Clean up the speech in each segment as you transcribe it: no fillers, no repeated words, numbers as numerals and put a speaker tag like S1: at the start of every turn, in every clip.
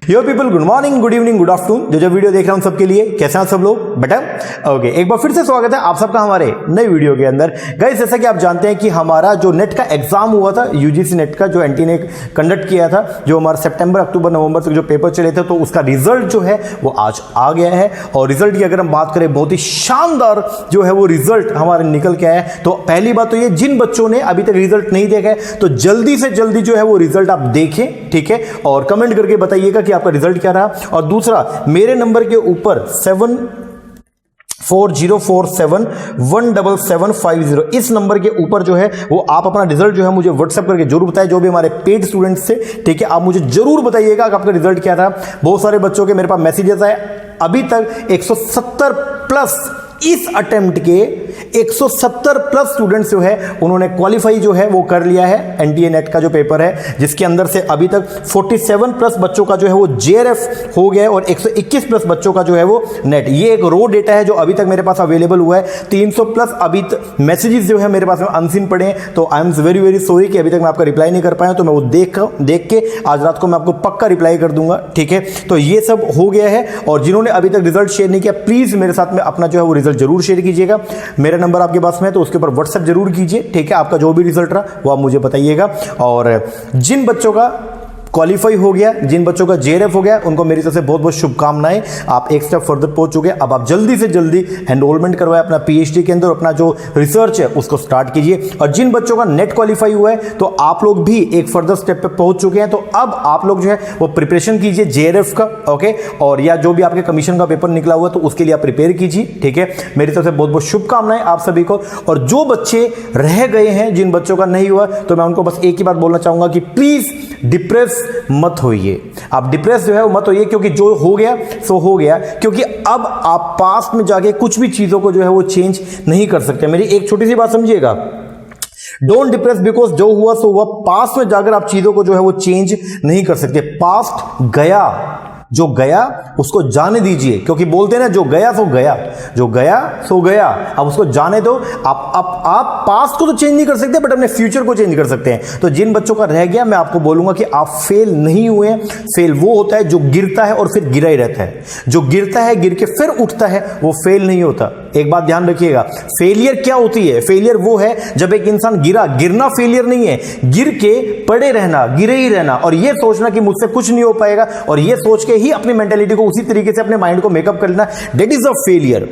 S1: यो people, good morning, good evening, good afternoon. जो video देख रहा हूं सबके लिए, कैसे हैं सब लोग बेटा? ओके, एक बार फिर से स्वागत है आप सबका हमारे नई वीडियो के अंदर। गाइस, जैसा कि आप जानते हैं कि हमारा जो नेट का एग्जाम हुआ था, यूजीसी नेट का, जो एनटी ने कंडक्ट किया था, जो हमारा सितंबर, अक्टूबर, नवंबर तक जो पेपर चले थे, तो उसका रिजल्ट जो है वो आज आ गया है। और रिजल्ट की अगर हम बात करें, बहुत ही शानदार जो है वो रिजल्ट हमारे निकल के आया है। तो पहली बात तो ये, जिन बच्चों ने अभी तक रिजल्ट नहीं देखा है तो जल्दी से जल्दी जो है वो रिजल्ट आप देखें, ठीक है, और कमेंट करके बताइएगा कि आपका रिजल्ट क्या रहा। और दूसरा, मेरे नंबर के ऊपर 7404717750, इस नंबर के ऊपर जो है वो आप अपना रिजल्ट जो है मुझे व्हाट्सएप करके जरूर बताएं, जो भी हमारे पेड स्टूडेंट्स थे, ठीक है। आप मुझे जरूर बताइएगा कि आपका रिजल्ट क्या था। बहुत सारे बच्चों के मेरे पास मैसेजेस आए, अभी तक 170 प्लस इस अटेम्प्ट के 170 प्लस स्टूडेंट्स जो है उन्होंने क्वालिफाई जो है वो कर लिया है एनटीए नेट का जो पेपर है, जिसके अंदर से अभी तक 47 प्लस बच्चों का जो है वो जेआरएफ हो गया है और 121 प्लस बच्चों का जो है वो नेट। ये एक रो डेटा है जो अभी तक मेरे पास अवेलेबल हुआ है। 300 प्लस अभी तक मैसेजेस जो है मेरे पास में अनसीन पड़े हैं, तो I am very very sorry कि अभी तक मैं आपका रिप्लाई नहीं कर पाया। तो मैं वो देख के आज रात को मैं आपको पक्का रिप्लाई कर दूंगा, ठीक है। तो ये सब हो गया है। और जिन्होंने अभी तक रिजल्ट शेयर नहीं किया, प्लीज मेरे साथ में अपना जो है वो रिजल्ट जरूर शेयर कीजिएगा। मेरा नंबर आपके पास में है तो उसके ऊपर व्हाट्सएप जरूर कीजिए, ठीक है। आपका जो भी रिजल्ट रहा वो आप मुझे बताइएगा। और जिन बच्चों का क्वालिफाई हो गया, जिन बच्चों का जेआरएफ हो गया, उनको मेरी तरफ से बहुत बहुत शुभकामनाएं। आप एक स्टेप फर्दर पहुंच चुके हैं। अब आप जल्दी से जल्दी एनरोलमेंट करवाएं अपना पीएचडी के अंदर, अपना जो रिसर्च है उसको स्टार्ट कीजिए। और जिन बच्चों का नेट क्वालिफाई हुआ है तो आप लोग भी एक फर्दर स्टेप पे पहुंच चुके हैं। तो अब आप लोग जो है वो प्रिपरेशन कीजिए जेआरएफ का, ओके, और या जो भी आपके कमीशन का पेपर निकला हुआ है तो उसके लिए आप प्रिपेयर कीजिए, ठीक है। मेरी तरफ से बहुत बहुत शुभकामनाएं आप सभी को। और जो बच्चे रह गए हैं, जिन बच्चों का नहीं हुआ, तो मैं उनको बस एक ही बात बोलना चाहूंगा कि प्लीज डिप्रेस मत होइए। आप डिप्रेस जो है वो मत होइए, क्योंकि जो हो गया सो हो गया। क्योंकि अब आप पास्ट में जाके कुछ भी चीजों को जो है वो चेंज नहीं कर सकते। मेरी एक छोटी सी बात समझिएगा, डोंट डिप्रेस, बिकॉज जो हुआ सो हुआ। पास्ट में जाकर आप चीजों को जो है वो चेंज नहीं कर सकते। पास्ट गया, जो गया उसको जाने दीजिए, क्योंकि बोलते हैं ना, जो गया सो गया, जो गया सो गया। अब उसको जाने दो। आप पास्ट को तो चेंज नहीं कर सकते, बट अपने फ्यूचर को चेंज कर सकते हैं। तो जिन बच्चों का रह गया, मैं आपको बोलूंगा कि आप फेल नहीं हुए। फेल वो होता है जो गिरता है और फिर गिरा ही रहता है। जो गिरता है, गिर के फिर उठता है, वो फेल नहीं होता। एक बात ध्यान रखिएगा, फेलियर क्या होती है? फेलियर वो है जब एक इंसान गिरा। गिरना फेलियर नहीं है, गिर के पड़े रहना, गिरे ही रहना, और ये सोचना कि मुझसे कुछ नहीं हो पाएगा, और ये सोच के ही अपनी मेंटेलिटी को उसी तरीके से अपने माइंड को मेकअप कर लेना, that is a failure.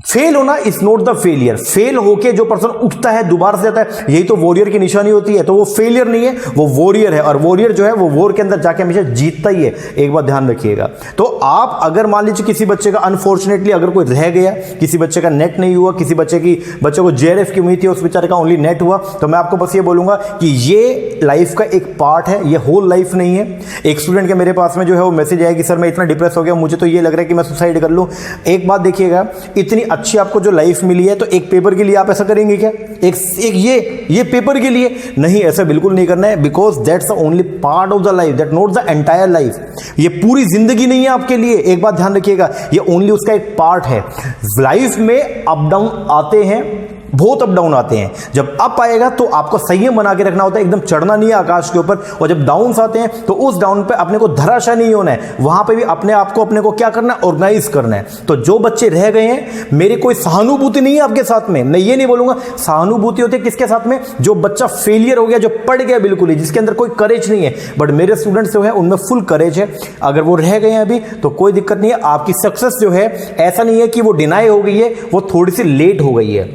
S1: Fail होना is not the failure. Fail होके जो पर्सन उठता है, दोबारा से जाता है, यही तो वॉरियर की निशानी होती है। तो वो फेलियर नहीं है, वो वॉरियर है। और वॉरियर जो है वो वॉर के अंदर जाके हमेशा जीतता ही है। एक बात ध्यान रखिएगा। तो आप अगर मान लीजिए किसी बच्चे का अनफॉर्चुनेटली अगर कोई रह गया, किसी बच्चे का नेट नहीं हुआ, किसी बच्चे को जेआरएफ की उम्मीद थी, उस बेचारे का ओनली नेट हुआ, तो मैं आपको बस ये बोलूंगा कि ये लाइफ का एक पार्ट है, ये होल लाइफ नहीं है। एक स्टूडेंट के मेरे पास में जो है वो मैसेज आया कि सर मैं इतना डिप्रेस हो गया, मुझे तो ये लग रहा है कि मैं सुसाइड कर लूं। एक बात देखिएगा, इतनी अच्छी आपको जो लाइफ मिली है, तो एक पेपर के लिए आप ऐसा करेंगे क्या? एक ये पेपर के लिए नहीं, ऐसा बिल्कुल नहीं करना है। Because that's the only part of the life, that not the entire life. ये पूरी जिंदगी नहीं है आपके लिए। एक बात ध्यान रखिएगा, ये ओनली उसका एक पार्ट है। लाइफ में अप डाउन आते हैं, बहुत अप डाउन आते हैं। जब अप आएगा तो आपको संयम बना के रखना होता है, एकदम चढ़ना नहीं है आकाश के ऊपर। और जब डाउन आते हैं तो उस डाउन पे अपने को धराशायी नहीं होना है, वहां पे भी अपने आप को अपने को क्या करना है, ऑर्गेनाइज करना है। तो जो बच्चे रह गए हैं, मेरी कोई सहानुभूति नहीं है आपके साथ में। मैं ये नहीं बोलूंगा, सहानुभूति होती है किसके साथ में? जो बच्चा फेलियर हो गया, जो पड़ गया बिल्कुल ही, जिसके अंदर कोई करेज नहीं है। बट मेरे स्टूडेंट्स जो है उनमें फुल करेज है। अगर वो रह गए हैं अभी तो कोई दिक्कत नहीं है। आपकी सक्सेस जो है, ऐसा नहीं है कि वो डिनाई हो गई है, वो थोड़ी सी लेट हो गई है,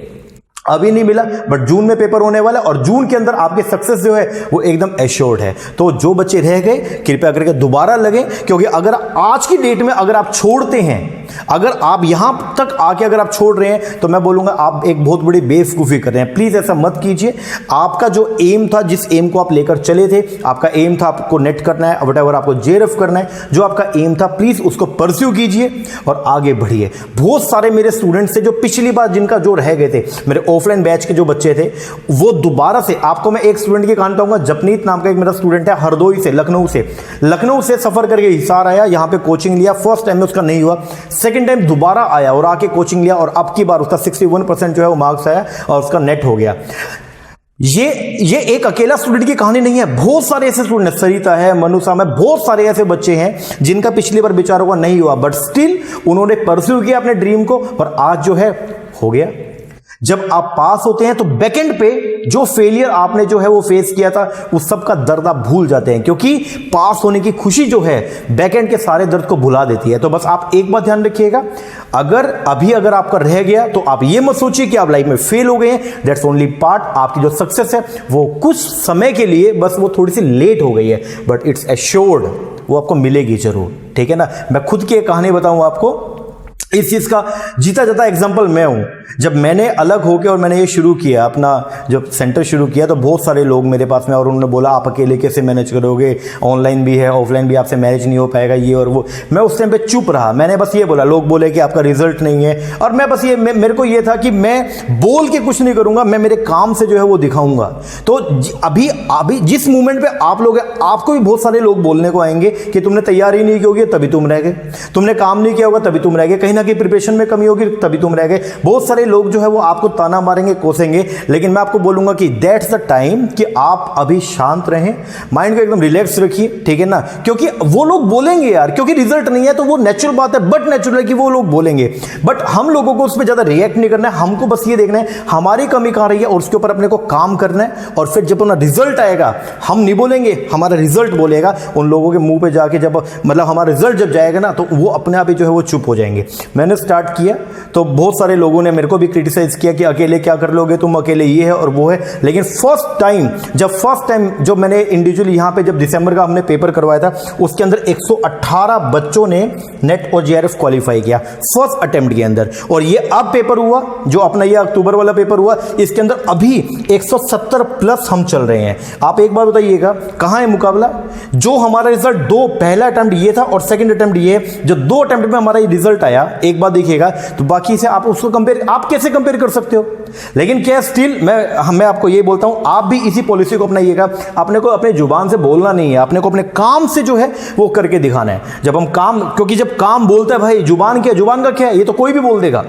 S1: अभी नहीं मिला, बट जून में पेपर होने वाला है और जून के अंदर आपके सक्सेस जो है वो एकदम एश्योर्ड है। तो जो बच्चे रह गए, कृपया करके दोबारा लगे, क्योंकि अगर आज की डेट में अगर आप छोड़ते हैं, अगर आप यहां तक आके अगर आप छोड़ रहे हैं, तो मैं बोलूंगा आप एक बहुत बड़ी बेवकूफी कर रहे हैं। प्लीज ऐसा मत कीजिए। आपका जो एम था, जिस एम को आप लेकर चले थे, आपका एम था आपको नेट करना है, व्हाटएवर आपको जेआरएफ करना है, जो आपका एम था, प्लीज उसको परस्यू कीजिए और आगे बढ़िए। बहुत सारे मेरे स्टूडेंट्स थे जो पिछली बार जिनका जो रह गए थे, मेरे ऑफलाइन बैच के जो बच्चे थे, वो दोबारा से, आपको मैं एक स्टूडेंट की कहानी बताऊंगा। जपनीत नाम का एक मेरा स्टूडेंट है, हरदोई से, लखनऊ से सफर करके हिसार आया, यहां पे कोचिंग लिया। फर्स्ट टाइम में उसका नहीं हुआ, सेकंड टाइम दोबारा आया और आके कोचिंग लिया और अब की बार उसका 61% जो है वो मार्क्स आया और उसका नेट हो गया। ये एक अकेला स्टूडेंट की कहानी नहीं है, बहुत सारे ऐसे स्टूडेंट, सरिता है, मनुषा में बहुत सारे ऐसे बच्चे हैं जिनका पिछली बार बेचारों का नहीं हुआ, बट स्टिल उन्होंने परस्यू किया अपने ड्रीम को और आज जो है हो गया। जब आप पास होते हैं तो बैकेंड पे जो फेलियर आपने जो है वो फेस किया था उस सब का दर्द आप भूल जाते हैं, क्योंकि पास होने की खुशी जो है बैकेंड के सारे दर्द को भुला देती है। तो बस आप एक बात ध्यान रखिएगा, अगर आपका रह गया तो आप ये मत सोचिए कि आप लाइफ में फेल हो गए हैं। दैट्स ओनली पार्ट, आपकी जो सक्सेस है वो कुछ समय के लिए बस वो थोड़ी सी लेट हो गई है, बट इट्स एश्योर्ड वो आपको मिलेगी जरूर, ठीक है ना। मैं खुद की एक कहानी बताऊं आपको, इस चीज का जीता जाता एग्जांपल मैं हूं। जब मैंने अलग होकर और मैंने ये शुरू किया, अपना जब सेंटर शुरू किया, तो बहुत सारे लोग मेरे पास में और उन्होंने बोला आप अकेले कैसे मैनेज करोगे, ऑनलाइन भी है ऑफलाइन भी, आपसे मैनेज नहीं हो पाएगा ये और वो। मैं उस टाइम पे चुप रहा, मैंने बस ये बोला, लोग बोले कि आपका रिजल्ट नहीं है, और मैं बस ये मेरे को ये था कि मैं बोल के कुछ नहीं करूंगा, मैं मेरे काम से जो है वो दिखाऊंगा। तो अभी जिस मूवमेंट पे आप लोग हैं, आपको भी बहुत सारे लोग बोलने को आएंगे कि तुमने तैयारी नहीं की होगी तभी तुम रह गए, तुमने काम नहीं किया होगा तभी तुम रह गए, कहीं ना कहीं प्रिपरेशन में कमी होगी तभी तुम रह गए। बहुत सारे लोग जो है वो आपको ताना मारेंगे, कोसेंगे, लेकिन मैं आपको बोलूंगा कि दैट्स द टाइम कि आप अभी शांत रहें, माइंड को एकदम रिलैक्स रखिए, ठीक है ना। क्योंकि वो लोग बोलेंगे यार, क्योंकि रिजल्ट नहीं है तो वो नेचुरल बात है, बट नेचुरल है कि वो लोग बोलेंगे, बट हम लोगों को उस पर ज्यादा रिएक्ट नहीं करना है। हमको बस ये देखना है हमारी कमी कहां रही है और उसके ऊपर अपने को काम करना है, और फिर जब अपना रिजल्ट आएगा हम नहीं बोलेंगे, हमारा रिजल्ट बोलेगा। उन लोगों के मुंह पे जाके जब मतलब हमारा रिजल्ट जब जाएगा ना तो वो अपने आप ही जो है वो चुप हो जाएंगे। मैंने स्टार्ट किया तो बहुत सारे लोगों ने मेरे को भी क्रिटिसाइज किया कि अकेले क्या कर लोगे तुम, अकेले ये है और वो है, लेकिन फर्स्ट टाइम जब मैंने इंडिविजुअली यहाँ पे जब दिसंबर का हमने पेपर करवाया था, उसके अंदर 118 बच्चों ने नेट और जेआरएफ क्वालिफाई किया फर्स्ट अटेम्प्ट के अंदर। और ये अब पेपर हुआ जो अपना ये अक्टूबर वाला पेपर हुआ, इसके अंदर अभी 170 प्लस हम चल रहे हैं। आप एक बार बताइएगा कहां है मुकाबला। जो हमारा रिजल्ट पहला अटेम्प्ट ये था और सेकंड अटेम्प्ट ये, जो 2 अटेम्प्ट में हमारा ये रिजल्ट आया, एक बार देखिएगा, तो बाकी से आप उसको आप कैसे कंपेयर कर सकते हो। लेकिन क्या स्टिल मैं आपको ये बोलता हूं, आप भी इसी पॉलिसी को अपनाइएगा। अपने को अपने जुबान से बोलना नहीं है, अपने को अपने काम से जो है वो करके दिखाना है। जब हम काम, क्योंकि जब काम बोलता है भाई, जुबान का क्या है, ये तो कोई भी बोल देगा।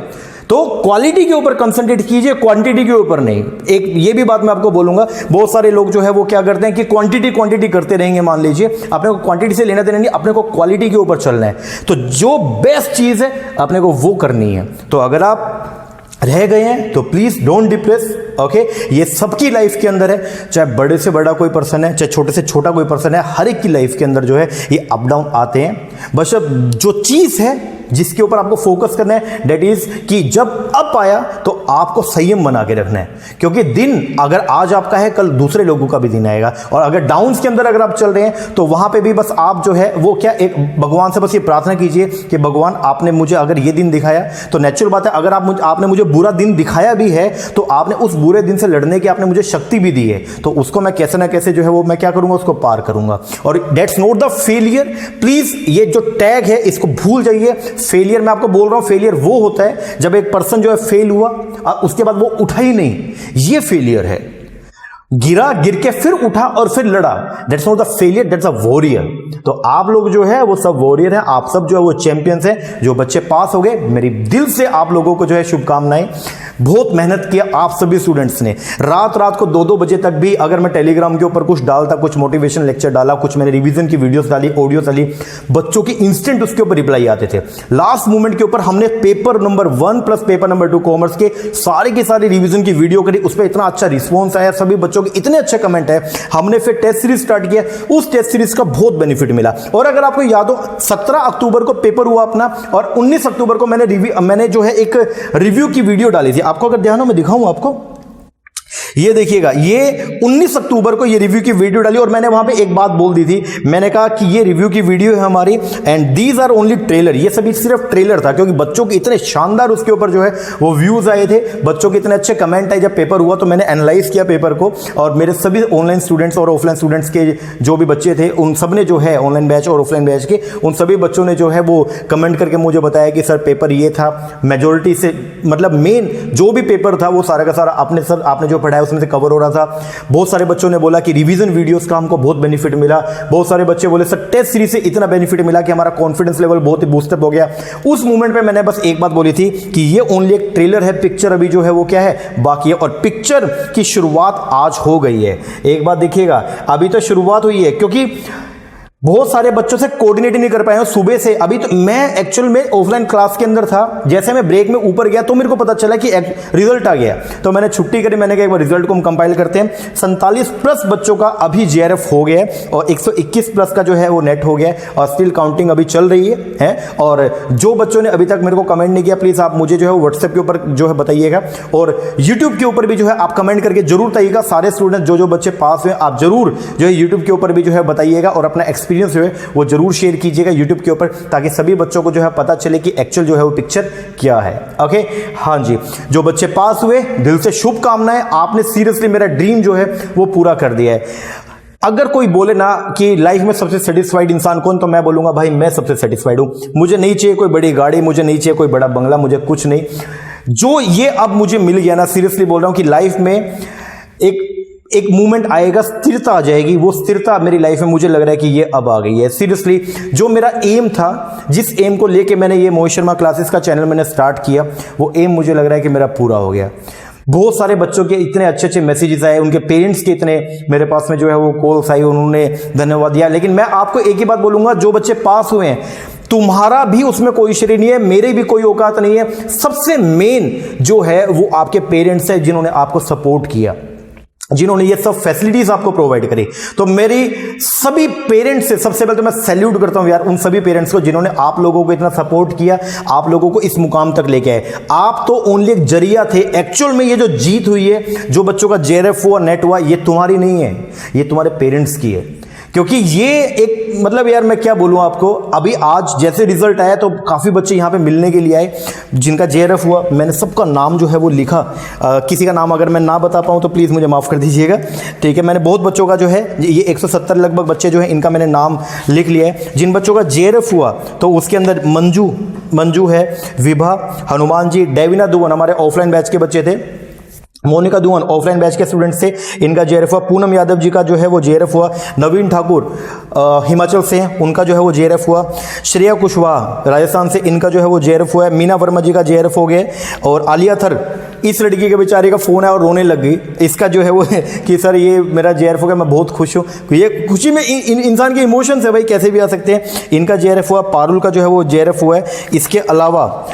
S1: तो क्वालिटी के ऊपर कंसंट्रेट कीजिए, क्वांटिटी के ऊपर नहीं। एक ये भी बात मैं आपको बोलूंगा, बहुत सारे लोग जो है वो क्या करते हैं कि क्वांटिटी करते रहेंगे। मान लीजिए अपने को क्वांटिटी से लेना देना नहीं, अपने को क्वालिटी के ऊपर चलना है। तो जो बेस्ट चीज है अपने को वो करनी है। तो अगर आप रह गए हैं तो प्लीज डोंट डिप्रेस, ओके। ये सबकी लाइफ के अंदर है, चाहे बड़े से बड़ा कोई पर्सन है, चाहे छोटे से छोटा कोई पर्सन है, हर एक की लाइफ के अंदर जो है ये अप डाउन आते हैं। बस अब जो चीज है जिसके ऊपर आपको फोकस करना है, डेट इज कि जब अप आया तो आपको संयम बना के रखना है, क्योंकि दिन अगर आज आपका है कल दूसरे लोगों का भी दिन आएगा। और अगर डाउन्स के अंदर अगर आप चल रहे हैं तो वहां पे भी बस आप जो है वो क्या, एक भगवान से बस ये प्रार्थना कीजिए कि भगवान आपने मुझे अगर ये दिन दिखाया, तो नेचुरल बात है अगर आपने मुझे बुरा दिन दिखाया भी है तो आपने उस बुरे दिन से लड़ने की आपने मुझे शक्ति भी दी है, तो उसको मैं कैसे ना कैसे जो है वो मैं क्या करूंगा, उसको पार करूंगा। और that's not the failure. Please ये जो टैग है इसको भूल जाइए। फेलियर, मैं आपको बोल रहा हूं, फेलियर वो होता है जब एक पर्सन जो है फेल हुआ और उसके बाद वो उठा ही नहीं, ये फेलियर है। गिर के फिर उठा और फिर लड़ा, that's not the failure, that's a warrior. तो आप लोग जो है वो सब वॉरियर हैं, आप सब जो है वो चैंपियंस हैं। जो बच्चे पास हो गए, मेरी दिल से आप लोगों को जो है शुभकामनाएं। बहुत मेहनत किया आप सभी स्टूडेंट्स ने, रात को 2-2 बजे तक भी अगर मैं टेलीग्राम के ऊपर कुछ डालता, कुछ मोटिवेशन लेक्चर डाला, कुछ मैंने रिवीजन की वीडियोस डाली, ऑडियो डाली, बच्चों की इंस्टेंट उसके ऊपर रिप्लाई आते थे। लास्ट मोमेंट के ऊपर हमने paper number 1 plus paper number 2 commerce के सारे रिवीजन की वीडियो करी, उस पर इतना अच्छा रिस्पॉन्स आया, सभी बच्चों के इतने अच्छे कमेंट है। हमने फिर टेस्ट सीरीज स्टार्ट किया, उस टेस्ट सीरीज का बहुत बेनिफिट मिला। और अगर आपको याद हो 17 अक्टूबर को पेपर हुआ अपना, और 19 अक्टूबर को मैंने जो है एक रिव्यू की वीडियो डाली थी। आपको अगर ध्यान हो मैं दिखाऊं आपको, ये देखिएगा, ये 19 अक्टूबर को ये रिव्यू की वीडियो डाली और मैंने वहां पे एक बात बोल दी थी। मैंने कहा कि ये रिव्यू की वीडियो है हमारी, and these are only trailer. ये सभी सिर्फ ट्रेलर था, क्योंकि बच्चों के इतने शानदार उसके ऊपर जो है वो व्यूज आए थे, बच्चों के इतने अच्छे कमेंट आए। जब पेपर हुआ तो मैंने एनालाइज किया पेपर को, और मेरे सभी ऑनलाइन स्टूडेंट्स और ऑफलाइन स्टूडेंट्स के जो भी बच्चे थे, उन सब ने जो है ऑनलाइन बैच और ऑफलाइन बैच के, उन सभी बच्चों ने जो है वो कमेंट करके मुझे बताया कि सर पेपर ये था, मेजोरिटी से मतलब मेन जो भी पेपर था वो सारा का सारा आपने जो पढ़ाया उसमें से कवर हो रहा था। बहुत सारे बच्चों ने बोला कि रिवीजन वीडियोस का हमको बहुत बेनिफिट मिला। बहुत सारे बच्चे बोले सर टेस्ट सीरीज से इतना बेनिफिट मिला कि हमारा कॉन्फिडेंस लेवल बहुत ही बूस्टअप हो गया। उस मोमेंट पे मैंने बस एक बात बोली थी कि ये ओनली एक ट्रेलर है, पिक्चर अभी जो है वो क्या है बाकी है, और पिक्चर की शुरुआत आज हो गई है। एक बात देखिएगा, अभी तो शुरुआत हुई है, क्योंकि बहुत सारे बच्चों से कोऑर्डिनेट नहीं कर पाए हैं सुबह से। अभी तो मैं एक्चुअल में ऑफलाइन क्लास के अंदर था, जैसे मैं ब्रेक में ऊपर गया तो मेरे को पता चला कि रिजल्ट आ गया, तो मैंने छुट्टी करी। मैंने कहा एक बार रिजल्ट को हम कंपाइल करते हैं। 47 प्लस बच्चों का अभी जेआरएफ हो गया है और 121 प्लस का जो है वो नेट हो गया है, और स्टिल काउंटिंग अभी चल रही है। और जो बच्चों ने अभी तक मेरे को कमेंट नहीं किया, प्लीज आप मुझे जो है व्हाट्सएप के ऊपर जो है बताइएगा, और यूट्यूब के ऊपर भी जो है आप कमेंट करके जरूर बताइएगा। सारे स्टूडेंट जो बच्चे पास हुए आप जरूर जो है यूट्यूब के ऊपर भी जो है बताइएगा, और अपना एक्सपीरियंस जो है वो जरूर शेयर कीजिएगा यूट्यूब के ऊपर, ताकि सभी बच्चों को जो है पता चले कि एक्चुअल जो है वो पिक्चर क्या है। ओके, हाँ जी, जो बच्चे पास हुए दिल से शुभकामनाएं, आपने सीरियसली मेरा ड्रीम जो है वो पूरा कर दिया है। अगर कोई बोले ना कि लाइफ में सबसे सेटिस्फाइड इंसान कौन, तो मैं बोलूंगा भाई मैं सबसे सेटिस्फाइड हूं। मुझे नहीं चाहिए कोई बड़ी गाड़ी, मुझे नहीं चाहिए कोई बड़ा बंगला, मुझे कुछ नहीं। जो ये अब मुझे मिल गया ना, सीरियसली बोल रहा हूं कि लाइफ में एक मूवमेंट आएगा, स्थिरता आ जाएगी। वो स्थिरता मेरी लाइफ में मुझे लग रहा है कि ये अब आ गई है। सीरियसली जो मेरा एम था, जिस एम को लेके मैंने ये मोहित शर्मा क्लासेस का चैनल मैंने स्टार्ट किया, वो एम मुझे लग रहा है कि मेरा पूरा हो गया। बहुत सारे बच्चों के इतने अच्छे अच्छे मैसेजेस आए, उनके पेरेंट्स के इतने मेरे पास में जो है वो कॉल्स आई, उन्होंने धन्यवाद दिया। लेकिन मैं आपको एक ही बात बोलूंगा, जो बच्चे पास हुए हैं तुम्हारा भी उसमें कोई श्रेय नहीं है, मेरे भी कोई औकात नहीं है। सबसे मेन जो है वो आपके पेरेंट्स है, जिन्होंने आपको सपोर्ट किया, जिन्होंने ये सब फैसिलिटीज आपको प्रोवाइड करी। तो मेरी सभी पेरेंट्स से सबसे पहले तो मैं सैल्यूट करता हूं यार, उन सभी पेरेंट्स को जिन्होंने आप लोगों को इतना सपोर्ट किया, आप लोगों को इस मुकाम तक लेके आए। आप तो ओनली एक जरिया थे। एक्चुअल में ये जो जीत हुई है, जो बच्चों का जेआरएफ हुआ, नेट हुआ, ये तुम्हारी नहीं है, ये तुम्हारे पेरेंट्स की है। क्योंकि ये एक मतलब यार मैं क्या बोलूं आपको, अभी आज जैसे रिजल्ट आया तो काफ़ी बच्चे यहाँ पे मिलने के लिए आए जिनका जेआरएफ हुआ। मैंने सबका नाम जो है वो लिखा। किसी का नाम अगर मैं ना बता पाऊँ तो प्लीज़ मुझे माफ़ कर दीजिएगा, ठीक है। मैंने बहुत बच्चों का जो है ये 170 लगभग बच्चे जो है इनका मैंने नाम लिख लिया है। जिन बच्चों का जेआरएफ हुआ तो उसके अंदर मंजू है, विभा, हनुमान जी, डेविना दुवन हमारे ऑफलाइन बैच के बच्चे थे, मोनिका दुवन ऑफलाइन बैच के स्टूडेंट्स थे, इनका जेआरएफ हुआ। पूनम यादव जी का जो है वो जेआरएफ हुआ। नवीन ठाकुर हिमाचल से हैं, उनका जो है वो जेआरएफ हुआ। श्रेया कुशवाहा राजस्थान से, इनका जो है वो जेआरएफ हुआ है। मीना वर्मा जी का जेआरएफ हो गया। और आलिया थर, इस लड़की के बेचारे का फ़ोन है और रोने लग गई, इसका जो है वो कि सर ये मेरा जेआरएफ हो गया, मैं बहुत खुश हूँ। ये खुशी में इंसान के इमोशंस है भाई, कैसे भी आ सकते हैं। इनका जेआरएफ हुआ। पारुल का जो है वो जेआरएफ हुआ है। इसके अलावा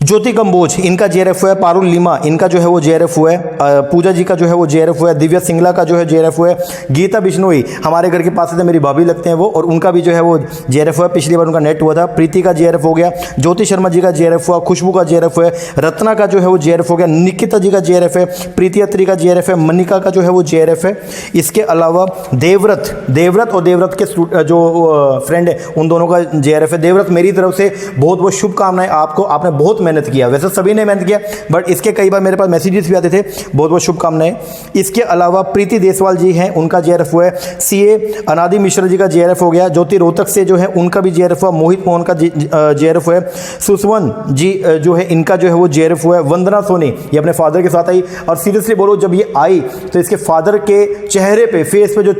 S1: ज्योति कंबोज, इनका जेआरएफ हुआ है। पारुल लीमा, इनका जो है वो जेआरएफ हुआ है। पूजा जी का जो है वो जेआरएफ हुआ है। दिव्या सिंगला का जो है जेआरएफ हुआ है। गीता बिश्नोई हमारे घर के पास से मेरी भाभी लगते हैं वो, और उनका भी जो है वो जेआरएफ हुआ है। पिछली बार उनका नेट हुआ था। प्रीति का जेआरएफ हो गया। ज्योति शर्मा जी का जेआरएफ हुआ। खुशबू का जेआरएफ हुआ है। रत्ना का जो है वो जेआरएफ हो गया। निकिता जी का जेआरएफ है। प्रीति अत्री का जेआरएफ है। मनिका का जो है वो जेआरएफ है। इसके अलावा देवव्रत और देवव्रत के जो फ्रेंड है उन दोनों का जेआरएफ है। देवव्रत मेरी तरफ से बहुत बहुत शुभकामनाएं आपको, आपने बहुत मेहनत किया। वैसे सभी ने मेहनत किया, बट इसके कई बार मेरे पास मैसेजेस भी आते थे। बहुत बहुत शुभकामनाएं। इसके अलावा प्रीति देसवाल जी हैं, उनका जेआरएफ हुआ है। सीए अनादि मिश्रा जी का जेआरएफ हो गया। ज्योति रोहतक से जो है उनका भी जेआरएफ हुआ। मोहित मोहन का जेआरएफ हुआ है। सुसवन जी जो है इनका जो है वो जेआरएफ हुआ है। वंदना सोनी ये अपने फादर के साथ आई, और सीरियसली बोलो जब ये आई तो इसके फादर के चेहरे पे, फेस पे जो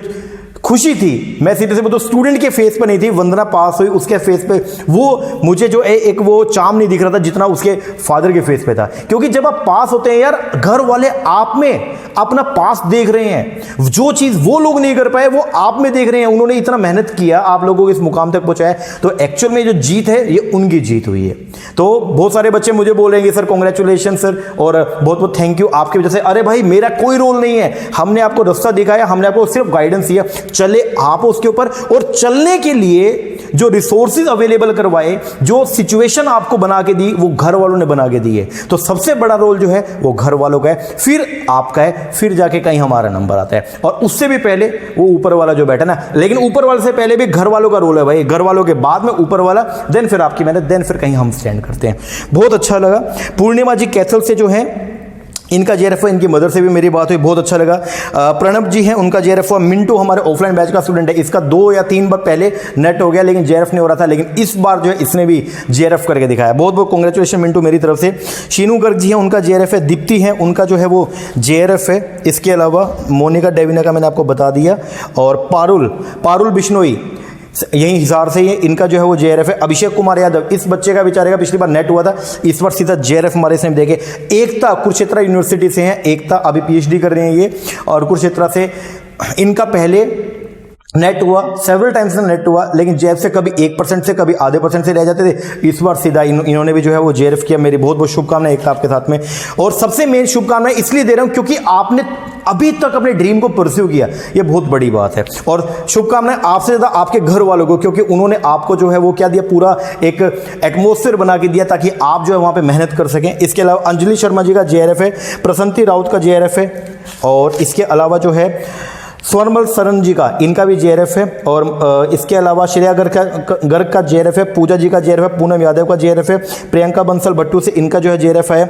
S1: खुशी थी, मैं सीधे से बोलूं स्टूडेंट के फेस पे नहीं थी, वंदना पास हुई उसके फेस पे वो मुझे जो एक वो चाम नहीं दिख रहा था जितना उसके फादर के फेस पे था। क्योंकि जब आप पास होते हैं यार, घर वाले आप में अपना पास देख रहे हैं। जो चीज वो लोग नहीं कर पाए वो आप में देख रहे हैं। उन्होंने इतना मेहनत किया, आप लोगों को इस मुकाम तक पहुंचाया, तो एक्चुअल में जो जीत है ये उनकी जीत हुई है। तो बहुत सारे बच्चे मुझे बोलेंगे सर कांग्रेचुलेशन सर, और बहुत बहुत थैंक यू आपकी वजह से। अरे भाई मेरा कोई रोल नहीं है, हमने आपको रास्ता दिखाया, हमने आपको सिर्फ गाइडेंस दिया, चले आप उसके ऊपर। और चलने के लिए जो रिसोर्सेज अवेलेबल करवाए, जो सिचुएशन आपको बना के दी, वो घर वालों ने बना के दी है। तो सबसे बड़ा रोल जो है वो घर वालों का है, फिर आपका है, फिर जाके कहीं हमारा नंबर आता है, और उससे भी पहले वो ऊपर वाला जो बैठा ना। लेकिन ऊपर वाले से पहले भी घर वालों का रोल है भाई, घर वालों के बाद में ऊपर वाला, देन फिर आपकी मेहनत, देन फिर कहीं हम स्टैंड करते हैं। बहुत अच्छा लगा। पूर्णिमा जी कैथल से जो है इनका जेआरएफ हुआ, इनकी मदर से भी मेरी बात हुई, बहुत अच्छा लगा। प्रणब जी हैं, उनका जेआरएफ हुआ। मिंटू हमारे ऑफलाइन बैच का स्टूडेंट है, इसका 2 या 3 बार पहले नेट हो गया लेकिन जेआरएफ नहीं हो रहा था, लेकिन इस बार जो है इसने भी जेआरएफ करके दिखाया। बहुत बहुत कांग्रेचुलेशन मिंटू मेरी तरफ से। शीनू गर्ग जी हैं, उनका जेआरएफ है। दीप्ति है, उनका जो है वो जेआरएफ है। इसके अलावा मोनिका डेविना का मैंने आपको बता दिया, और पारुल बिश्नोई यही हिसार से ही, इनका जो है वो जेआरएफ है। अभिषेक कुमार यादव, इस बच्चे का बेचारे का पिछली बार नेट हुआ था, इस बार सीधा जेआरएफ हमारे से देखे। एकता कुरुक्षेत्र यूनिवर्सिटी से हैं, एकता अभी पीएचडी कर रही हैं ये, और कुरुक्षेत्र से इनका पहले नेट हुआ, सेवरल टाइम्स में नेट हुआ, लेकिन जेआरएफ से कभी 1% से कभी आधे % से रह जाते थे। इस बार सीधा इन्होंने भी जो है वो जेआरएफ किया। मेरी बहुत बहुत शुभकामनाएं एकता आपके साथ में। और सबसे मेन शुभकामनाएं इसलिए दे रहा हूं क्योंकि आपने अभी तक अपने ड्रीम को परस्यू किया, ये बहुत बड़ी बात है। और शुभकामनाएं आपसे ज़्यादा आपके घर वालों को, क्योंकि उन्होंने आपको जो है वो क्या दिया, पूरा एक एटमोस्फेयर बना के दिया ताकि आप जो है वहाँ पे मेहनत कर सकें। इसके अलावा अंजलि शर्मा जी का जेआरएफ है, प्रसन्नती राउत का जेआरएफ है, और इसके अलावा जो है स्वर्णमल सरन जी का, इनका भी जेआरएफ है। और इसके अलावा श्रेया गर्ग का जेआरएफ है, पूजा जी का जेआरएफ है, पूनम यादव का जेआरएफ है, प्रियंका बंसल भट्टू से इनका जो है जेआरएफ है,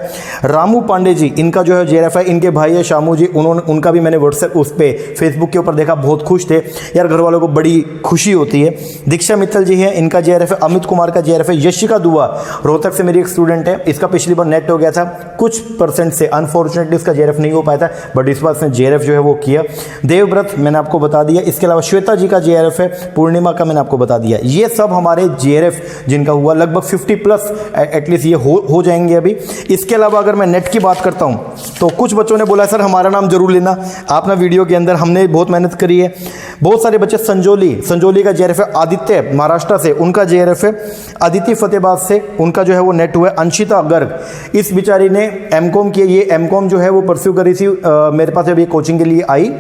S1: रामू पांडे जी इनका जो है जेआरएफ है। इनके भाई है शामू जी, उनका भी मैंने व्हाट्सएप उस पर फेसबुक के ऊपर देखा, बहुत खुश थे यार, घर वालों को बड़ी खुशी होती है। दीक्षा मित्तल जी है, इनका जेआरएफ है। अमित कुमार का जेआरएफ है। यशिका दुआ रोहतक से मेरी एक स्टूडेंट है, इसका पिछली बार नेट हो गया था कुछ % से, अनफॉर्चुनेटली इसका जेआरएफ नहीं हो पाया था, बट इस बार इसने जेआरएफ जो है वो किया। देवव्रत मैंने आपको बता दिया। इसके अलावा श्वेता जी का जेआरएफ है, पूर्णिमा का मैंने आपको बता दिया। ये सब हमारे जेआरएफ जिनका हुआ, लगभग 50+ एटलीस्ट ये हो जाएंगे अभी। इसके अलावा अगर मैं नेट की बात करता हूं तो कुछ बच्चों ने बोला सर हमारा नाम जरूर लेना आप ना वीडियो के अंदर, हमने बहुत मेहनत करी है। बहुत सारे बच्चे, संजोली का जेआरएफ है। आदित्य महाराष्ट्र से, उनका जेआरएफ है। अदिति फतेहबाद से, उनका जो है वो नेट हुआ है। अंशिता गर्ग, इस बिचारी ने एमकॉम किया, ये एमकॉम जो है वो परस्यू करी थी, मेरे पास अभी कोचिंग के लिए आई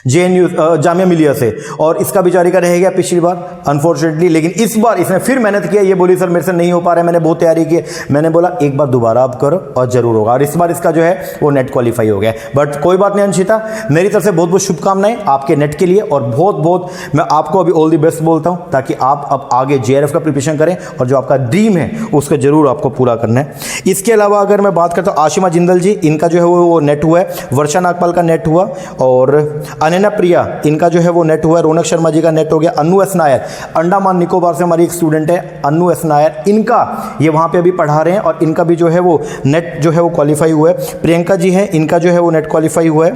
S1: JNU जामिया मिलिया से, और इसका बेचारी का रह गया पिछली बार अनफॉर्चुनेटली, लेकिन इस बार इसने फिर मेहनत किया। ये बोली सर मेरे से नहीं हो पा रहा है, मैंने बहुत तैयारी की। मैंने बोला एक बार दोबारा आप करो और जरूर होगा, और इस बार इसका जो है वो नेट क्वालिफाई हो गया। बट कोई बात नहीं अंशिता, मेरी तरफ से बहुत बहुत शुभकामनाएं आपके नेट के लिए, और बहुत बहुत मैं आपको अभी ऑल दी बेस्ट बोलता हूं, ताकि आप अब आगे JRF का प्रिपरेशन करें और जो आपका ड्रीम है उसको जरूर आपको पूरा करना है। इसके अलावा अगर मैं बात करता हूँ आशिमा जिंदल जी, इनका जो है वो नेट हुआ है। वर्षा नागपाल का नेट हुआ, और अनैना प्रिया इनका जो है वो नेट हुआ है। रौनक शर्मा जी का नेट हो गया। अन्नू एस नायर, अंडमान निकोबार से हमारी एक स्टूडेंट है अन्नू एस नायर, इनका ये वहाँ पे अभी पढ़ा रहे हैं, और इनका भी जो है वो नेट जो है वो क्वालिफाई हुआ है। प्रियंका जी हैं, इनका जो है वो नेट क्वालिफाई हुआ है।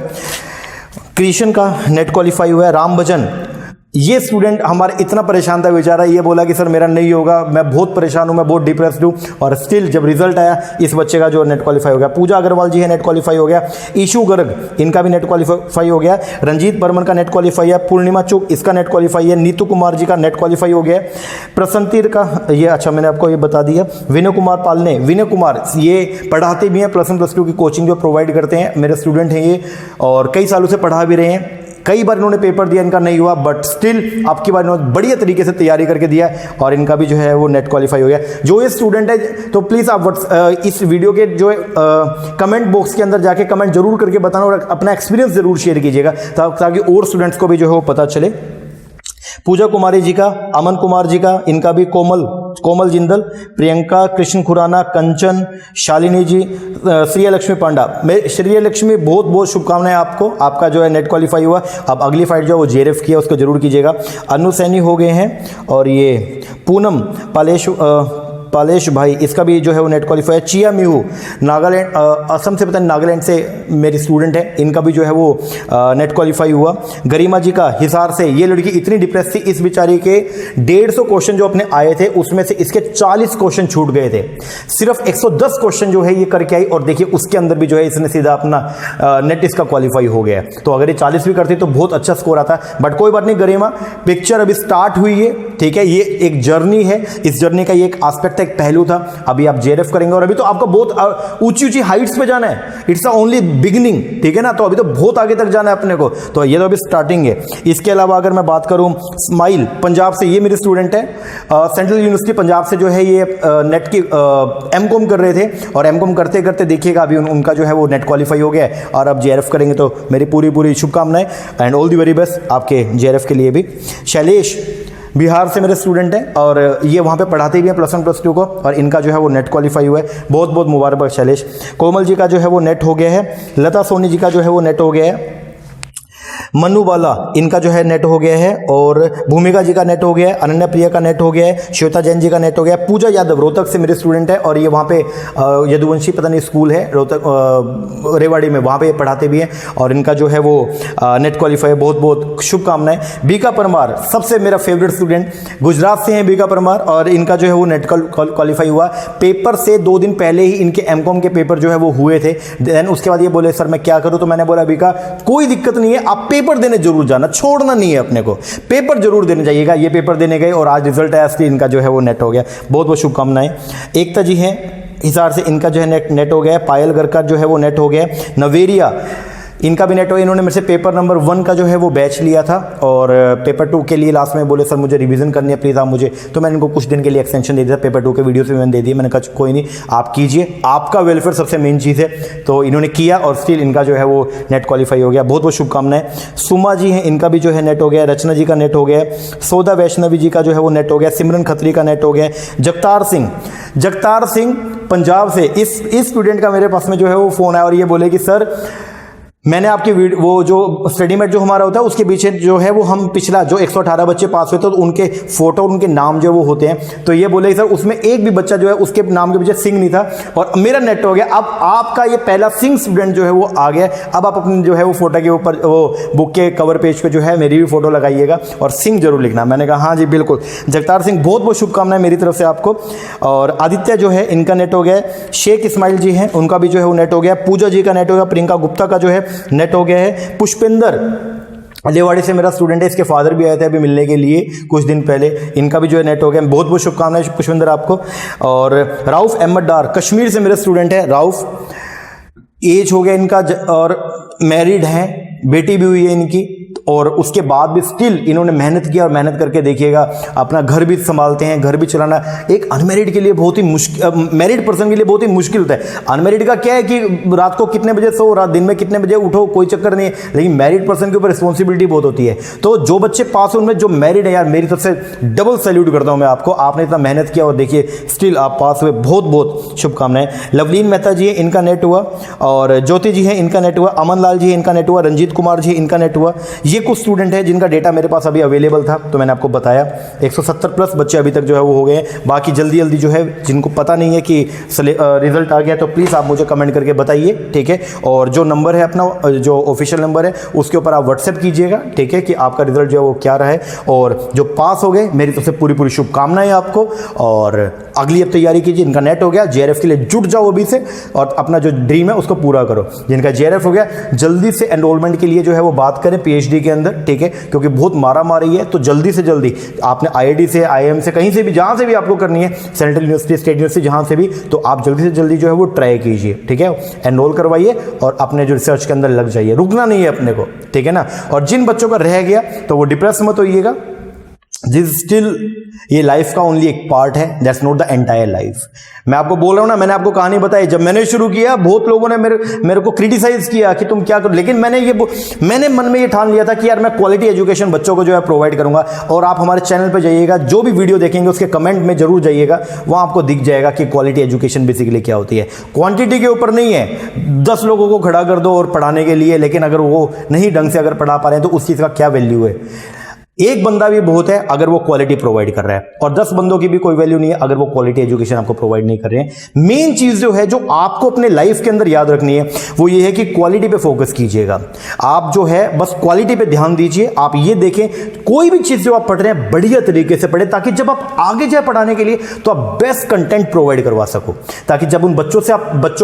S1: कृष्ण का नेट क्वालिफाई हुआ है। राम भजन, ये स्टूडेंट हमारे इतना परेशान था बेचारा, ये बोला कि सर मेरा नहीं होगा, मैं बहुत परेशान हूँ, मैं बहुत डिप्रेस्ड हूँ, और स्टिल जब रिजल्ट आया इस बच्चे का जो नेट क्वालिफाई हो गया। पूजा अग्रवाल जी है, नेट क्वालिफाई हो गया। ईशू गर्ग, इनका भी नेट क्वालिफाई हो गया। रंजीत बर्मन का नेट क्वालिफाई है। पूर्णिमा चुग, इसका नेट क्वालिफाई है। नीतू कुमार जी का नेट क्वालिफाई हो गया। प्रसन्नतीर का ये, अच्छा मैंने आपको ये बता दिया। विनय कुमार पालने, विनय कुमार ये पढ़ाते भी हैं, +1 +2 की कोचिंग जो प्रोवाइड करते हैं, मेरे स्टूडेंट हैं ये, और कई सालों से पढ़ा भी रहे हैं। कई बार इन्होंने पेपर दिया, इनका नहीं हुआ, बट स्टिल आपकी बार इन्होंने बढ़िया तरीके से तैयारी करके दिया, और इनका भी जो है वो नेट क्वालिफाई हो गया। जो ये स्टूडेंट है तो प्लीज़ आप इस वीडियो के जो कमेंट बॉक्स के अंदर जाके कमेंट जरूर करके बताना, और अपना एक्सपीरियंस जरूर शेयर कीजिएगा, ताकि और स्टूडेंट्स को भी जो है वो पता चले। पूजा कुमारी जी का, अमन कुमार जी का, इनका भी कोमल जिंदल, प्रियंका, कृष्ण खुराना, कंचन, शालिनी जी, श्रिया लक्ष्मी पांडा। श्रिया लक्ष्मी बहुत बहुत शुभकामनाएं आपको, आपका जो है नेट क्वालिफाई हुआ। अब अगली फाइट जो है वो JRF की है, उसको जरूर कीजिएगा। अनु सैनी हो गए हैं, और ये पूनम पालेश भाई, इसका भी जो है वो नेट क्वालिफाई है। चिया मिहू नागालैंड, असम से, पता नहीं नागालैंड से मेरी स्टूडेंट है, इनका भी जो है वो नेट क्वालिफाई हुआ। गरिमा जी का हिसार से, ये लड़की इतनी डिप्रेस थी, इस बेचारी के 150 क्वेश्चन जो अपने आए थे उसमें से इसके 40 क्वेश्चन छूट गए थे, सिर्फ 110 क्वेश्चन जो है ये करके आई, और देखिए उसके अंदर भी जो है इसने सीधा अपना नेट इसका क्वालिफाई हो गया। तो अगर ये 40 भी करती तो बहुत अच्छा स्कोर आता, बट कोई बात नहीं गरिमा, पिक्चर अभी स्टार्ट हुई है, ठीक है, ये एक जर्नी है, इस जर्नी का ये एक एस्पेक्ट, एक पहलू था। अभी आप JRF करेंगे, और अभी तो आपको बहुत ऊंची ऊंची हाइट्स पे जाना है, इट्स ओनली बिगिनिंग, ठीक है ना, तो अभी तो बहुत आगे तक जाना है अपने को, तो ये तो अभी स्टार्टिंग है। इसके अलावा अगर मैं बात करूं, स्माइल पंजाब से, ये मेरी स्टूडेंट है, सेंट्रल यूनिवर्सिटी पंजाब से जो है ये नेट की MCOM कर रहे थे, और MCOM करते करते देखिएगा अभी उनका जो है वो नेट क्वालिफाई हो गया है, और अब JRF करेंगे, तो मेरी पूरी शुभकामनाएं and all the very best आपके JRF के लिए भी। शैलेश बिहार से मेरे स्टूडेंट हैं और ये वहाँ पे पढ़ाते भी हैं +1 +2 को, और इनका जो है वो नेट क्वालिफाई हुआ है। बहुत बहुत मुबारक शैलेश। कोमल जी का जो है वो नेट हो गया है। लता सोनी जी का जो है वो नेट हो गया है। मन्नू बाला इनका जो है नेट हो गया है, और भूमिका जी का नेट हो गया है। अनन्या प्रिया का नेट हो गया है। श्वेता जैन जी का नेट हो गया है। पूजा यादव रोहतक से मेरे स्टूडेंट है, और ये वहाँ पे यदुवंशी पता नहीं स्कूल है रोहतक रेवाड़ी में, वहाँ पे पढ़ाते भी हैं, और इनका जो है वो नेट क्वालिफाई। बहुत बहुत शुभकामनाएं। बीका परमार सबसे मेरा फेवरेट स्टूडेंट, गुजरात से हैं बीका परमार, और इनका जो है वो नेट क्वालिफाई हुआ। पेपर से 2 दिन पहले ही इनके एमकॉम के पेपर जो है वो हुए थे। देन उसके बाद ये बोले सर मैं क्या करूँ, तो मैंने बोला बीका कोई दिक्कत नहीं है, आप पेपर देने जरूर जाना, छोड़ना नहीं है अपने को, पेपर जरूर देने जाइएगा। ये पेपर देने गए और आज रिजल्ट आया, इसलिए इनका जो है वो नेट हो गया। बहुत बहुत शुभकामनाएं। एकता जी हैं हिसार से, इनका जो है नेट हो गया है। पायल गरकर जो है वो नेट हो गया है। नवेरिया इनका भी नेट हो गया। इन्होंने मेरे से पेपर नंबर 1 का जो है वो बैच लिया था, और पेपर 2 के लिए लास्ट में बोले सर मुझे रिवीजन करनी है प्लीज़ आप मुझे, तो मैंने इनको कुछ दिन के लिए एक्सटेंशन दे दिया। पेपर 2 के वीडियो से मैंने दे दिए। मैंने कहा कोई नहीं आप कीजिए, आपका वेलफेयर सबसे मेन चीज़ है। तो इन्होंने किया और स्टिल इनका जो है वो नेट क्वालिफाई हो गया। बहुत बहुत शुभकामनाएं। सुमा जी हैं, इनका भी जो है नेट हो गया। रचना जी का नेट हो गया। सौदा वैष्णवी जी का जो है वो नेट हो गया। सिमरन खत्री का नेट हो गया। जगतार सिंह पंजाब से, इस स्टूडेंट का मेरे पास में जो है वो फ़ोन आया और ये बोले कि सर मैंने आपकी वो जो स्टडी मेट जो हमारा होता है उसके पीछे जो है वो हम पिछला जो 118 बच्चे पास हुए थे तो उनके फोटो उनके नाम जो वो होते हैं, तो ये बोले सर उसमें एक भी बच्चा जो है उसके नाम के पीछे सिंह नहीं था, और मेरा नेट हो गया। अब आपका ये पहला सिंह स्टूडेंट जो है वो आ गया। अब आप अपने जो है वो फोटो के ऊपर वो बुक के कवर पेज पे जो है मेरी भी फोटो लगाइएगा और सिंह जरूर लिखना। मैंने कहा हाँ जी बिल्कुल। जगतार सिंह बहुत बहुत शुभकामनाएं मेरी तरफ से आपको। और आदित्य जो है इनका नेट हो गया। शेख इस्माइल जी हैं, उनका भी जो है वो नेट हो गया। पूजा जी का नेट हो गया। प्रियंका गुप्ता का जो है नेट हो गया है। पुष्पेंद्र लेवाड़ी से मेरा स्टूडेंट है, इसके फादर भी आए थे अभी मिलने के लिए कुछ दिन पहले, इनका भी जो है नेट हो गया। बहुत बहुत शुभकामनाएं पुष्पेंद्र आपको। और राउफ अहमद डार कश्मीर से मेरे स्टूडेंट है। राउफ एज हो गया इनका और मैरिड हैं, बेटी भी हुई है इनकी, और उसके बाद भी स्टिल इन्होंने मेहनत किया, और मेहनत करके देखिएगा अपना घर भी संभालते हैं, घर भी चलाना एक अनमैरिड के लिए बहुत ही मुश्किल, मैरिड पर्सन के लिए बहुत ही मुश्किल होता है। अनमैरिड का क्या है कि रात को कितने बजे सो, रात दिन में कितने बजे उठो, कोई चक्कर नहीं है, लेकिन मैरिड पर्सन के ऊपर रिस्पॉन्सिबिलिटी बहुत होती है। तो जो बच्चे पास उनमें जो मैरिड है यार, मेरी तरफ से डबल सैल्यूट करता हूं मैं आपको, आपने इतना मेहनत किया और देखिए स्टिल आप पास हुए। बहुत बहुत शुभकामनाएं। लवलीन मेहता जी है, इनका नेट हुआ, और ज्योति जी है, इनका नेट हुआ। अमन लाल जी, इनका नेट हुआ। रंजीत कुमार जी, इनका नेट हुआ। ये कुछ स्टूडेंट है जिनका डेटा मेरे पास अभी अवेलेबल था, तो मैंने आपको बताया 170 प्लस बच्चे अभी तक जो है वो हो गए हैं। बाकी जल्दी जल्दी जो है जिनको पता नहीं है कि रिजल्ट आ गया, तो प्लीज़ आप मुझे कमेंट करके बताइए, ठीक है। और जो नंबर है अपना, जो ऑफिशियल नंबर है, उसके ऊपर आप व्हाट्सएप कीजिएगा, ठीक है, कि आपका रिजल्ट जो है वो क्या रहा है। और जो पास हो गए मेरी तरफ से पूरी पूरी शुभकामनाएं आपको, और अगली अब तैयारी कीजिए। इनका नेट हो गया, JRF के लिए जुट जाओ अभी से, और अपना जो ड्रीम है उसको पूरा करो। जिनका JRF हो गया जल्दी से एनरोलमेंट के लिए जो है वो बात करें PhD के अंदर, ठीक है, क्योंकि बहुत मारा मारी है। तो जल्दी से जल्दी आपने IIT से, IIM से, कहीं से भी, जहां से भी आपको करनी है, सेंट्रल यूनिवर्सिटी, स्टेट यूनिवर्सिटी, जहां से भी, तो आप जल्दी से जल्दी जो है वो ट्राई कीजिए, ठीक है, एनरोल करवाइए और अपने जो रिसर्च के अंदर लग जाइए, रुकना नहीं है अपने को, ठीक है ना। और जिन बच्चों का रह गया तो वो डिप्रेस मत होइएगा, दिस स्टिल ये लाइफ का ओनली एक पार्ट है, that's not the entire life. मैं आपको बोल रहा हूं ना, मैंने आपको कहानी बताई, जब मैंने शुरू किया बहुत लोगों ने मेरे को क्रिटिसाइज किया कि तुम क्या करो, लेकिन मैंने मन में ये ठान लिया था कि यार मैं क्वालिटी एजुकेशन बच्चों को जो है प्रोवाइड करूंगा। और आप हमारे चैनल पर जाइएगा, जो भी वीडियो देखेंगे उसके कमेंट में जरूर जाइएगा, वहां आपको दिख जाएगा कि क्वालिटी एजुकेशन बेसिकली क्या होती है। क्वांटिटी के ऊपर नहीं है, 10 लोगों को खड़ा कर दो और पढ़ाने के लिए, लेकिन अगर वो नहीं ढंग से अगर पढ़ा पा रहे हैं तो उस चीज का क्या वैल्यू है। एक बंदा भी बहुत है अगर वो क्वालिटी प्रोवाइड कर रहा है, और 10 बंदों की भी कोई वैल्यू नहीं है अगर वो क्वालिटी एजुकेशन आपको प्रोवाइड नहीं कर रहे हैं। मेन चीज जो है, जो आपको अपने लाइफ के अंदर याद रखनी है, वो ये है कि क्वालिटी पे फोकस कीजिएगा। आप जो है बस क्वालिटी पे ध्यान दीजिए। आप ये देखें कोई भी चीज जो आप पढ़ रहे हैं बढ़िया तरीके से पढ़े, ताकि जब आप आगे जाए पढ़ाने के लिए तो आप बेस्ट कंटेंट प्रोवाइड करवा सको, ताकि जब उन बच्चों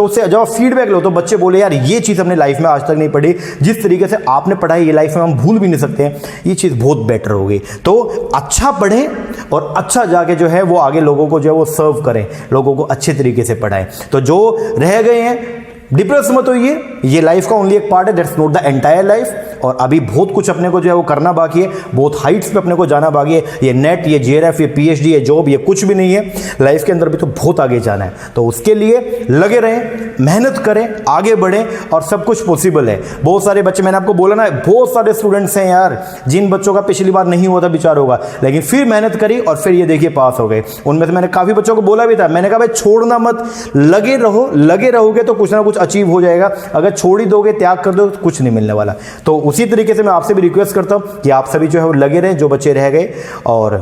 S1: से जब आप फीडबैक लो तो बच्चे बोले यार ये चीज हमने लाइफ में आज तक नहीं पढ़ी, जिस तरीके से आपने पढ़ाई ये लाइफ में हम भूल भी नहीं सकते हैं, ये चीज बहुत बेटर होगी। तो अच्छा पढ़ें और अच्छा जाके जो है वो आगे लोगों को जो है वो सर्व करें, लोगों को अच्छे तरीके से पढ़ाएं। तो जो रह गए हैं डिप्रेस मत होइए, ये लाइफ का ओनली एक पार्ट है, that's not the entire life. और अभी बहुत कुछ अपने को जो है वो करना बाकी है, बहुत हाइट्स पे अपने को जाना बाकी है। ये नेट, ये जेआरएफ, ये पीएचडी, ये जॉब, ये कुछ भी नहीं है लाइफ के अंदर, भी तो बहुत आगे जाना है। तो उसके लिए लगे रहें, मेहनत करें, आगे बढ़ें और सब कुछ पॉसिबल है। बहुत सारे बच्चे, मैंने आपको बोला ना, बहुत सारे स्टूडेंट्स हैं यार जिन बच्चों का पिछली बार नहीं हुआ था बेचारों का, लेकिन फिर मेहनत करी और फिर ये देखिए पास हो गए। उनमें से मैंने काफी बच्चों को बोला भी था, मैंने कहा भाई छोड़ना मत, लगे रहो, लगे रहोगे तो कुछ ना कुछ अचीव हो जाएगा। अगर छोड़ ही दोगे, त्याग कर दो तो कुछ नहीं मिलने वाला। तो उसी तरीके से मैं आपसे भी रिक्वेस्ट करता हूं कि आप सभी जो है वो लगे रहें, जो बच्चे रह गए। और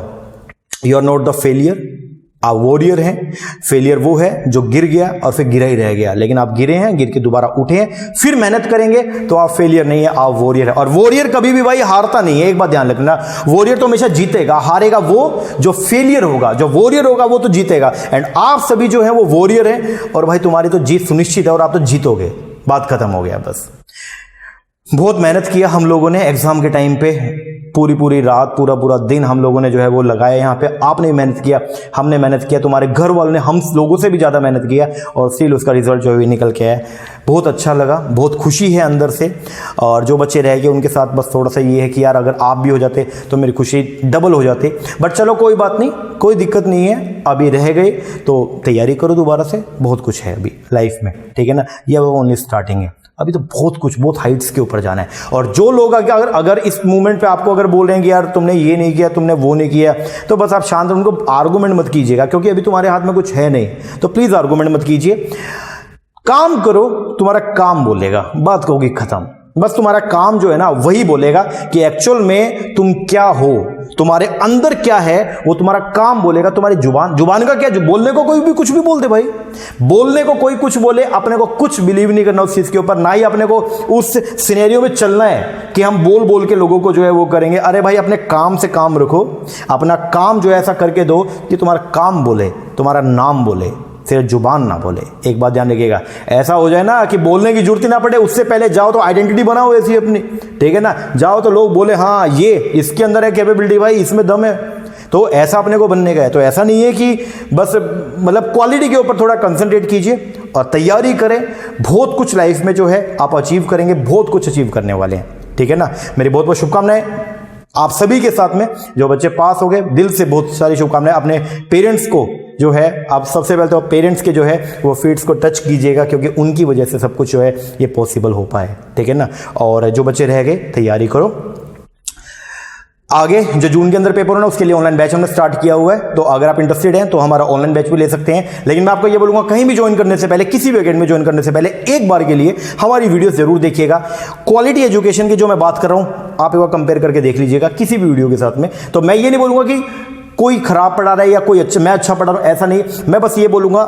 S1: you are not the failure, आप वॉरियर हैं। फेलियर वो है जो गिर गया और फिर गिरा ही रह गया, लेकिन आप गिरे हैं, गिर के दोबारा उठे हैं, फिर मेहनत करेंगे तो आप फेलियर नहीं है, आप वॉरियर है। और वॉरियर कभी भी भाई हारता नहीं है, एक बात ध्यान रखना, वॉरियर तो हमेशा जीतेगा, हारेगा वो जो फेलियर होगा, जो वॉरियर होगा वो तो जीतेगा। एंड आप सभी जो है वो वॉरियर हैं और भाई तुम्हारी तो जीत सुनिश्चित है और आप तो जीतोगे, बात खत्म हो गया बस। बहुत मेहनत किया हम लोगों ने एग्जाम के टाइम पे, पूरी रात, पूरा दिन हम लोगों ने जो है वो लगाया यहाँ पे। आपने मेहनत किया, हमने मेहनत किया, तुम्हारे घर वालों ने हम लोगों से भी ज़्यादा मेहनत किया और स्टिल उसका रिजल्ट जो है निकल के आया। बहुत अच्छा लगा, बहुत खुशी है अंदर से। और जो बच्चे रह गए उनके साथ बस थोड़ा सा ये है कि यार अगर आप भी हो जाते तो मेरी खुशी डबल हो जाती। बट चलो कोई बात नहीं, कोई दिक्कत नहीं है, अभी रह गए तो तैयारी करो दोबारा से। बहुत कुछ है अभी लाइफ में, ठीक है ना, ये ओनली स्टार्टिंग है, अभी तो बहुत कुछ, बहुत हाइट्स के ऊपर जाना है। और जो लोग अगर इस मूवमेंट पे आपको अगर बोल रहे हैं कि यार तुमने ये नहीं किया, तुमने वो नहीं किया, तो बस आप शांत, उनको आर्गुमेंट मत कीजिएगा, क्योंकि अभी तुम्हारे हाथ में कुछ है नहीं। तो प्लीज आर्गुमेंट मत कीजिए, काम करो, तुम्हारा काम बोलेगा, बात होगी खत्म। बस तुम्हारा काम जो है ना वही बोलेगा कि एक्चुअल में तुम क्या हो, तुम्हारे अंदर क्या है, वो तुम्हारा काम बोलेगा। तुम्हारी जुबान का क्या, जो बोलने को कोई भी कुछ भी बोल दे भाई, बोलने को कोई कुछ बोले, अपने को कुछ बिलीव नहीं करना उस चीज के ऊपर, ना ही अपने को उस सिनेरियो में चलना है कि हम बोल बोल के लोगों को जो है वो करेंगे। अरे भाई अपने काम से काम रखो, अपना काम जो है ऐसा करके दो कि तुम्हारा काम बोले, तुम्हारा नाम बोले, सिर्फ जुबान ना बोले। एक बात ध्यान रखिएगा, ऐसा हो जाए ना कि बोलने की जरूरत ही ना पड़े, उससे पहले जाओ तो आइडेंटिटी बनाओ ऐसी अपनी, ठीक है ना, जाओ तो लोग बोले हाँ ये इसके अंदर है कैपेबिलिटी, भाई इसमें दम है, तो ऐसा अपने को बनने का है। तो ऐसा नहीं है कि बस मतलब क्वालिटी के ऊपर थोड़ा कंसंट्रेट कीजिए और तैयारी करें। बहुत कुछ लाइफ में जो है आप अचीव करेंगे, बहुत कुछ अचीव करने वाले हैं, ठीक है ना। मेरी बहुत बहुत शुभकामनाएं आप सभी के साथ में, जो बच्चे पास हो गए, दिल से बहुत सारी शुभकामनाएं। अपने पेरेंट्स को जो है आप सबसे पहले तो पेरेंट्स के जो है वो फीट्स को टच कीजिएगा, क्योंकि उनकी वजह से सब कुछ जो है ये पॉसिबल हो पाए, ठीक है ना। और जो बच्चे रह गए तैयारी करो। आगे जो जून के अंदर पेपर होना उसके लिए ऑनलाइन बैच हमने स्टार्ट किया हुआ है, तो अगर आप इंटरेस्टेड हैं तो हमारा ऑनलाइन बैच भी ले सकते हैं। लेकिन मैं आपको ये बोलूंगा, कहीं भी ज्वाइन करने से पहले, किसी भी अकेडमी में ज्वाइन करने से पहले एक बार के लिए हमारी वीडियोस जरूर देखिएगा। क्वालिटी एजुकेशन की जो मैं बात कर रहा हूं आप एक बार कंपेयर करके देख लीजिएगा किसी भी वीडियो के साथ में। तो मैं ये नहीं बोलूंगा कि कोई खराब पढ़ा रहा है या कोई अच्छा, मैं अच्छा पढ़ा रहा हूं, ऐसा नहीं। मैं बस ये बोलूंगा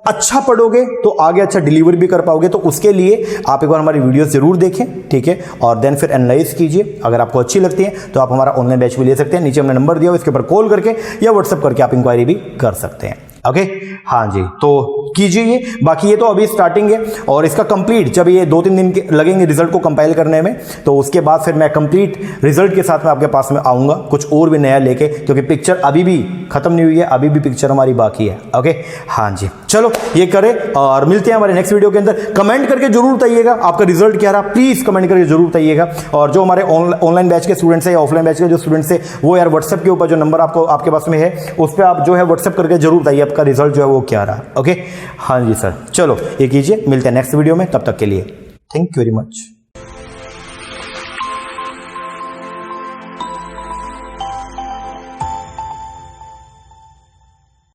S1: अच्छा पढ़ोगे तो आगे अच्छा डिलीवर भी कर पाओगे। तो उसके लिए आप एक बार हमारी वीडियोस जरूर देखें, ठीक है, और देन फिर एनालाइज कीजिए। अगर आपको अच्छी लगती है तो आप हमारा ऑनलाइन बैच भी ले सकते हैं। नीचे हमने नंबर दिया हुआ, इसके ऊपर कॉल करके या व्हाट्सएप करके आप इंक्वायरी भी कर सकते हैं। ओके, हाँ जी, तो कीजिए ये। बाकी ये तो अभी स्टार्टिंग है और इसका कंप्लीट जब ये 2-3 दिन के लगेंगे रिजल्ट को कंपाइल करने में, तो उसके बाद फिर मैं कंप्लीट रिजल्ट के साथ में आपके पास में आऊंगा, कुछ और भी नया लेके, क्योंकि पिक्चर अभी भी खत्म नहीं हुई है, अभी भी पिक्चर हमारी बाकी है। ओके, हाँ जी, चलो ये करें और मिलते हैं हमारे नेक्स्ट वीडियो के अंदर। कमेंट करके जरूर बताइएगा आपका रिजल्ट क्या रहा, प्लीज कमेंट करके जरूर बताइएगा। और जो हमारे ऑनलाइन बैच के स्टूडेंट्स है या ऑफलाइन बैच के जो स्टूडेंट्स है, वो यार व्हाट्सएप के ऊपर जो नंबर आपको आपके पास में है उस पर आप जो है व्हाट्सएप करके जरूर बताइए आपका रिजल्ट जो है वो क्या रहा। ओके, हाँ जी सर, चलो ये कीजिए, मिलते हैं नेक्स्ट वीडियो में, तब तक के लिए थैंक यू वेरी मच।